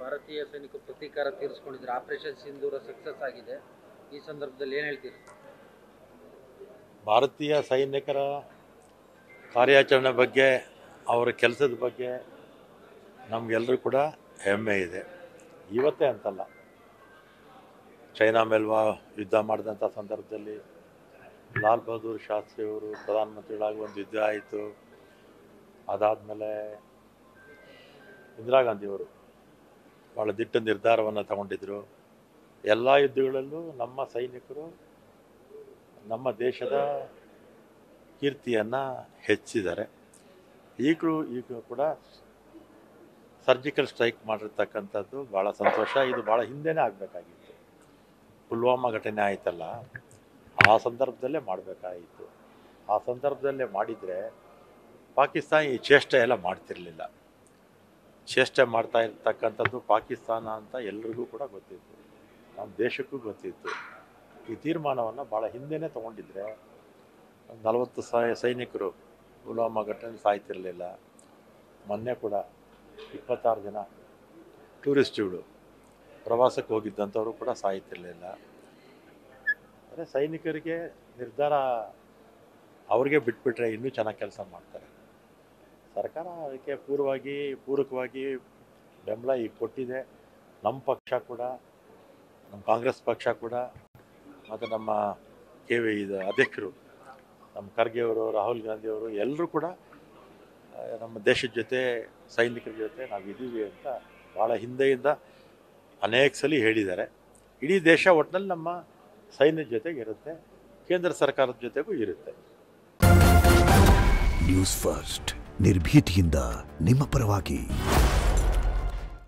ಭಾರತೀಯ ಸೈನಿಕರು ಪ್ರತೀಕಾರ ತೀರಿಸಿಕೊಂಡಿದ್ದಾರೆ. ಆಪರೇಷನ್ ಸಿಂಧೂರ ಸಕ್ಸಸ್ ಆಗಿದೆ. ಈ ಸಂದರ್ಭದಲ್ಲಿ ಏನು ಹೇಳ್ತೀರಿ? ಭಾರತೀಯ ಸೈನಿಕರ ಕಾರ್ಯಾಚರಣೆ ಬಗ್ಗೆ, ಅವರ ಕೆಲಸದ ಬಗ್ಗೆ ನಮಗೆಲ್ಲರೂ ಕೂಡ ಹೆಮ್ಮೆ ಇದೆ. ಇವತ್ತೇ ಅಂತಲ್ಲ, ಚೈನಾ ಮೇಲ್ವಾ ಯುದ್ಧ ಮಾಡಿದಂಥ ಸಂದರ್ಭದಲ್ಲಿ ಲಾಲ್ ಬಹದ್ದೂರ್ ಶಾಸ್ತ್ರಿಯವರು ಪ್ರಧಾನಮಂತ್ರಿಗಳಾಗಿ ಒಂದು ಯುದ್ಧ ಆಯಿತು. ಅದಾದಮೇಲೆ ಇಂದಿರಾ ಗಾಂಧಿಯವರು ಭಾಳ ದಿಟ್ಟ ನಿರ್ಧಾರವನ್ನು ತಗೊಂಡಿದ್ದರು. ಎಲ್ಲ ಯುದ್ಧಗಳಲ್ಲೂ ನಮ್ಮ ಸೈನಿಕರು ನಮ್ಮ ದೇಶದ ಕೀರ್ತಿಯನ್ನು ಹೆಚ್ಚಿದ್ದಾರೆ. ಈಗ ಕೂಡ ಸರ್ಜಿಕಲ್ ಸ್ಟ್ರೈಕ್ ಮಾಡಿರ್ತಕ್ಕಂಥದ್ದು ಭಾಳ ಸಂತೋಷ. ಇದು ಭಾಳ ಹಿಂದೆನೇ ಆಗಬೇಕಾಗಿತ್ತು. ಪುಲ್ವಾಮಾ ಘಟನೆ ಆಯಿತಲ್ಲ, ಆ ಸಂದರ್ಭದಲ್ಲೇ ಮಾಡಬೇಕಾಗಿತ್ತು. ಆ ಸಂದರ್ಭದಲ್ಲೇ ಮಾಡಿದರೆ ಪಾಕಿಸ್ತಾನ ಈ ಚೇಷ್ಟೆ ಎಲ್ಲ ಮಾಡ್ತಿರಲಿಲ್ಲ. ಚೇಷ್ಟೆ ಮಾಡ್ತಾ ಇರ್ತಕ್ಕಂಥದ್ದು ಪಾಕಿಸ್ತಾನ ಅಂತ ಎಲ್ರಿಗೂ ಕೂಡ ಗೊತ್ತಿತ್ತು, ನಮ್ಮ ದೇಶಕ್ಕೂ ಗೊತ್ತಿತ್ತು. ಈ ತೀರ್ಮಾನವನ್ನು ಭಾಳ ಹಿಂದೆನೇ ತೊಗೊಂಡಿದ್ರೆ 40 ಸೈನಿಕರು ಪುಲ್ವಾಮಾ ಘಟನೆ ಸಾಯ್ತಿರಲಿಲ್ಲ. ಮೊನ್ನೆ ಕೂಡ 26 ಜನ ಟೂರಿಸ್ಟ್ಗಳು ಪ್ರವಾಸಕ್ಕೆ ಹೋಗಿದ್ದಂಥವರು ಕೂಡ ಸಾಯ್ತಿರಲಿಲ್ಲ. ಅಂದರೆ ಸೈನಿಕರಿಗೆ ನಿರ್ಧಾರ ಅವ್ರಿಗೆ ಬಿಟ್ಬಿಟ್ರೆ ಇನ್ನೂ ಚೆನ್ನಾಗಿ ಕೆಲಸ ಮಾಡ್ತಾರೆ. ಸರ್ಕಾರ ಅದಕ್ಕೆ ಪೂರಕವಾಗಿ ಬೆಂಬಲ ಈಗ ಕೊಟ್ಟಿದೆ. ನಮ್ಮ ಪಕ್ಷ ಕೂಡ, ನಮ್ಮ ಕಾಂಗ್ರೆಸ್ ಪಕ್ಷ ಕೂಡ, ಮತ್ತು ನಮ್ಮ ಅಧ್ಯಕ್ಷರು ನಮ್ಮ ಖರ್ಗೆಯವರು, ರಾಹುಲ್ ಗಾಂಧಿಯವರು ಎಲ್ಲರೂ ಕೂಡ ನಮ್ಮ ದೇಶದ ಜೊತೆ, ಸೈನಿಕರ ಜೊತೆ ನಾವಿದ್ದೀವಿ ಅಂತ ಭಾಳ ಹಿಂದೆಯಿಂದ ಅನೇಕ ಸಲ ಹೇಳಿದ್ದಾರೆ. ಇಡೀ ದೇಶ ಒಟ್ಟಿನಲ್ಲಿ ನಮ್ಮ ಸೈನ್ಯದ ಜೊತೆಗೆ ಇರುತ್ತೆ, ಕೇಂದ್ರ ಸರ್ಕಾರದ ಜೊತೆಗೂ ಇರುತ್ತೆ. ನ್ಯೂಸ್ ಫಸ್ಟ್, ನಿರ್ಭೀತಿಯಿಂದ ನಿಮ್ಮ ಪರವಾಗಿ.